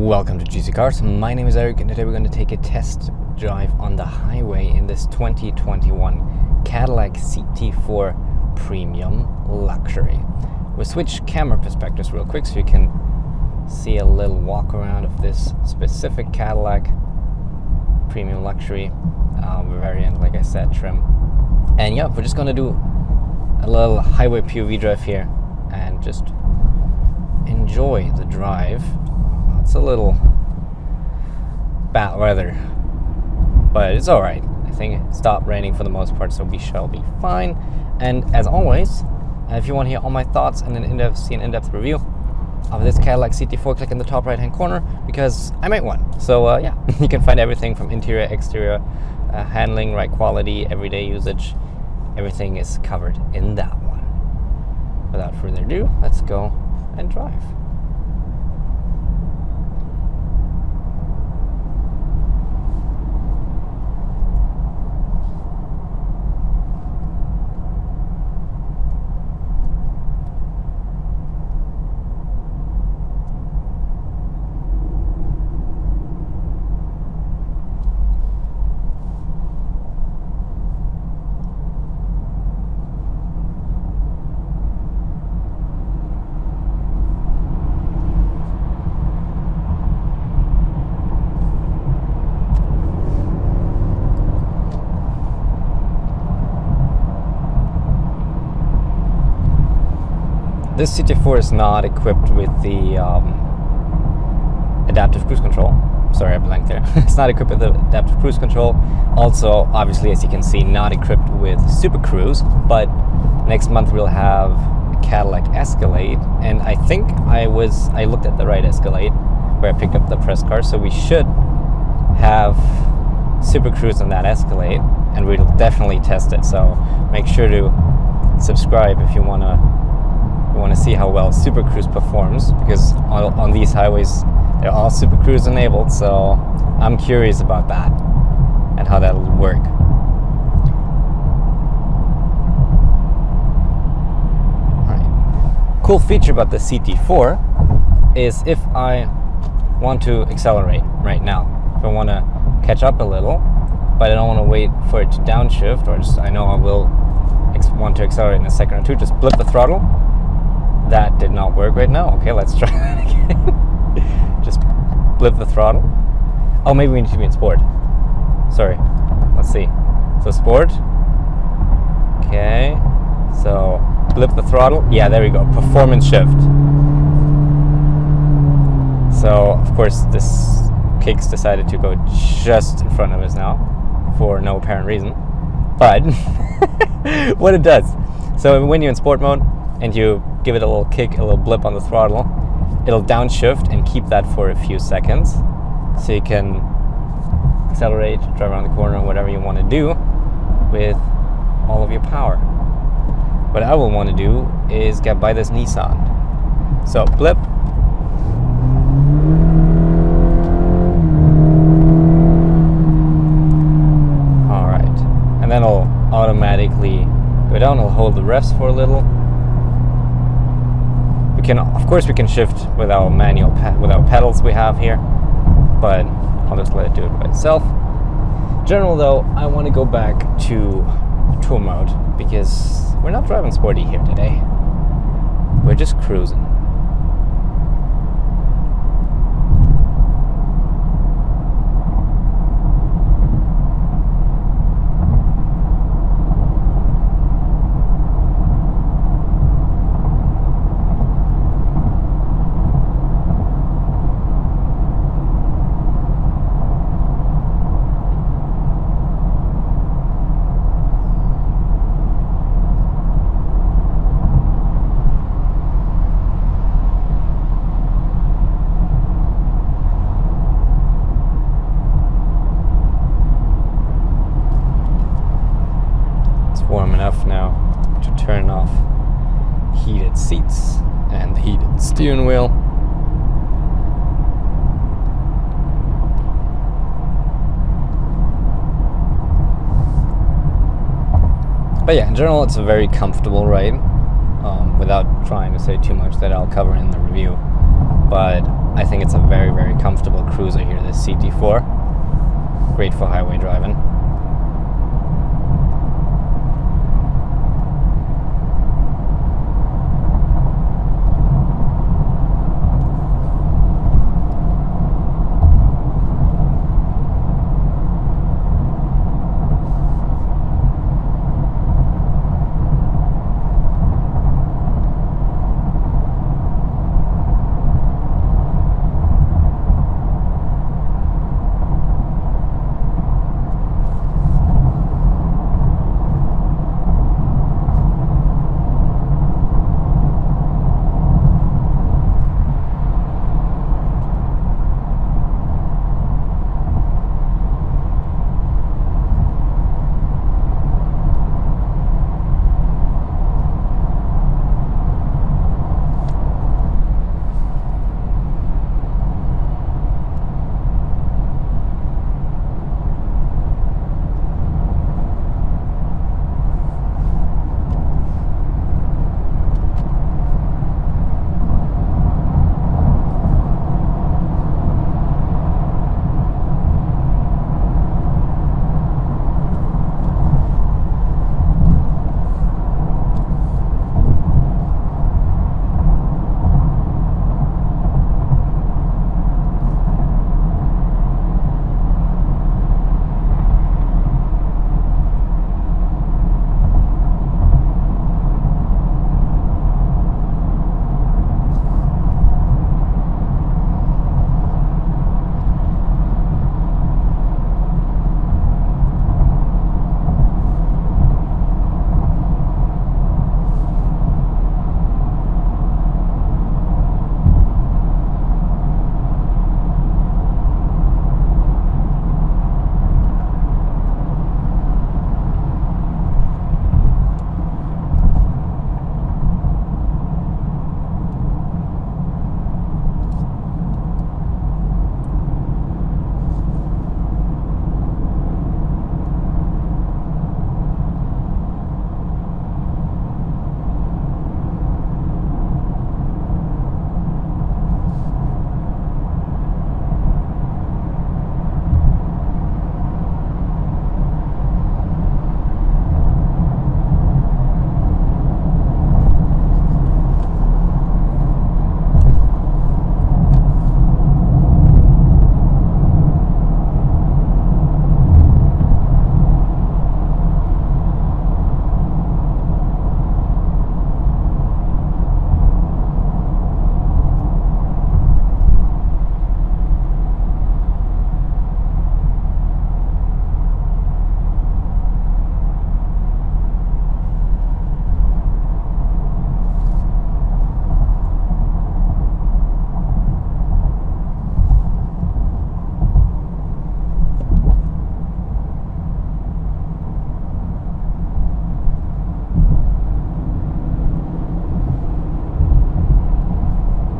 Welcome to GCCars. My name is Eric and today we're going to take a test drive on the highway in this 2021 Cadillac CT4 Premium Luxury. We'll switch camera perspectives real quick so you can see a little walk around of this specific Cadillac Premium Luxury variant, like I said, trim. And yeah, we're just going to do a little highway POV drive here and just enjoy the drive. It's a little bad weather, but it's all right. I think it stopped raining for the most part, so we shall be fine. And as always, if you want to hear all my thoughts and an in-depth review of this Cadillac CT4, click in the top right-hand corner because I made one. So yeah, you can find everything from interior, exterior, handling, right quality, everyday usage. Everything is covered in that one. Without further ado, let's go and drive. This CT4 is not equipped with the adaptive cruise control. Sorry, I blanked there. It's not equipped with the adaptive cruise control. Also, obviously, as you can see, not equipped with Super Cruise. But next month we'll have a Cadillac Escalade, and I think I looked at the right Escalade where I picked up the press car, so we should have Super Cruise on that Escalade, and we'll definitely test it. So make sure to subscribe if you want to see how well Super Cruise performs, because on these highways they're all Super Cruise enabled, so I'm curious about that and how that'll work. Alright. Cool feature about the CT4 is if I want to accelerate right now, if I want to catch up a little, but I don't want to wait for it to downshift, or just I know I will want to accelerate in a second or two, just blip the throttle. That did not work right now. Okay, let's try that again. Just blip the throttle. Oh, maybe we need to be in sport. Sorry. Let's see. So sport. Okay. So blip the throttle. Yeah, there we go. Performance shift. So, of course, this Kicks decided to go just in front of us now for no apparent reason. But what it does. So when you're in sport mode and you give it a little kick, a little blip on the throttle, it'll downshift and keep that for a few seconds, so you can accelerate, drive around the corner, whatever you want to do with all of your power. What I will want to do is get by this Nissan. So blip. Alright, and then it'll automatically go down. I'll hold the revs for a little. Of course we can shift with our manual with our pedals we have here, but I'll just let it do it by itself. General though, I want to go back to tour mode because we're not driving sporty here today. We're just cruising. Warm enough now to turn off heated seats and the heated steering wheel. But yeah, in general it's a very comfortable ride, without trying to say too much that I'll cover in the review. But I think it's a very, very comfortable cruiser here, this CT4. Great for highway driving.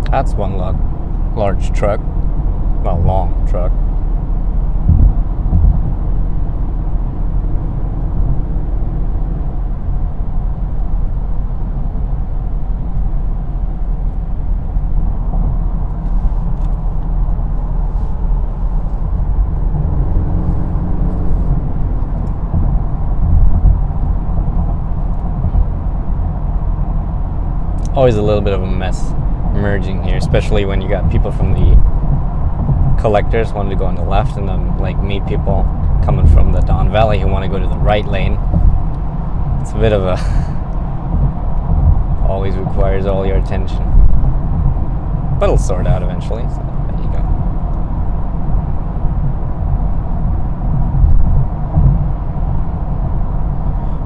That's one large truck, well, long truck. Always a little bit of a mess merging here, especially when you got people from the collectors wanting to go on the left, and then like me, people coming from the Don Valley who want to go to the right lane. It's a bit of a always requires all your attention, but it'll sort out eventually, so there you go.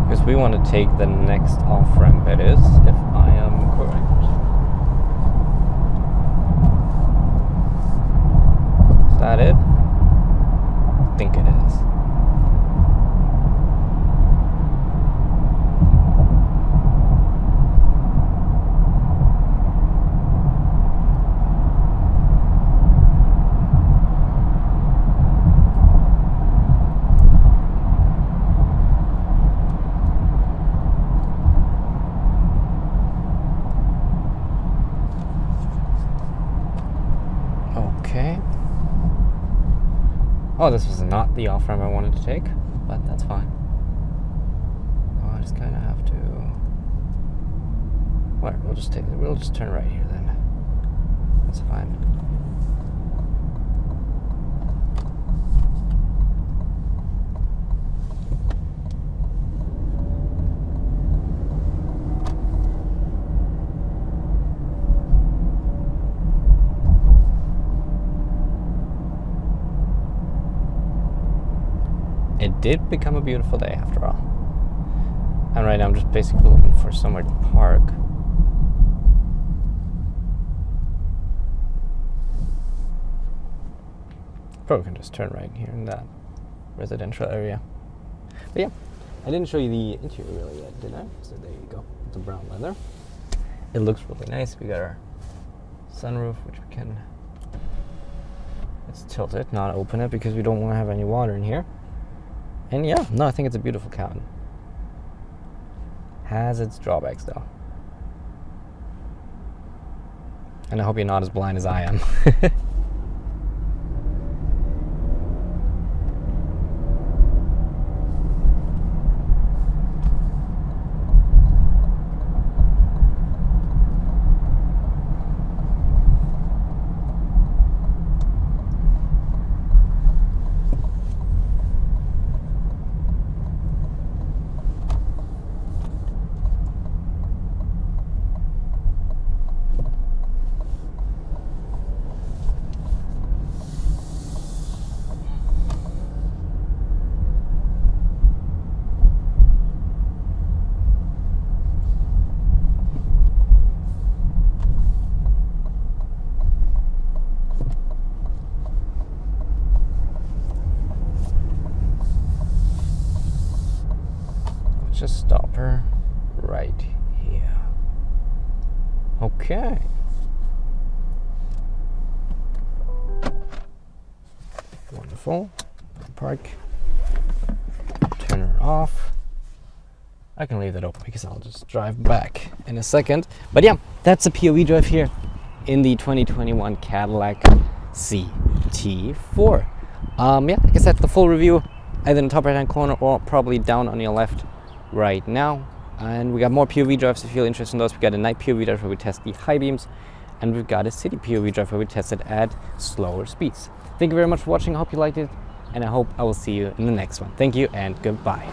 Because we want to take the next off-ramp, it is, if I am correct. Is that it? I think it is. Okay. Oh, this was not the off-ramp I wanted to take, but that's fine. Oh, I just kind of have to... Well, we'll just turn right here then. That's fine. It did become a beautiful day after all. And right now I'm just basically looking for somewhere to park. Probably can just turn right here in that residential area. But yeah, I didn't show you the interior really yet, did I? So there you go. It's a brown leather. It looks really nice. We got our sunroof, which we can... Let's tilt it, not open it, because we don't want to have any water in here. And yeah, no, I think it's a beautiful cabin. Has its drawbacks though. And I hope you're not as blind as I am. Just stop her right here. Okay. Wonderful. Park. Turn her off. I can leave that open because I'll just drive back in a second. But yeah, that's a POV drive here in the 2021 Cadillac CT4. Yeah, like I said, the full review either in the top right hand corner or probably down on your left right now. And we got more POV drives if you're interested in those. We got a night POV drive where we test the high beams, and we've got a city POV drive where we test it at slower speeds. Thank you very much for watching. I hope you liked it, and I hope I will see you in the next one. Thank you and goodbye.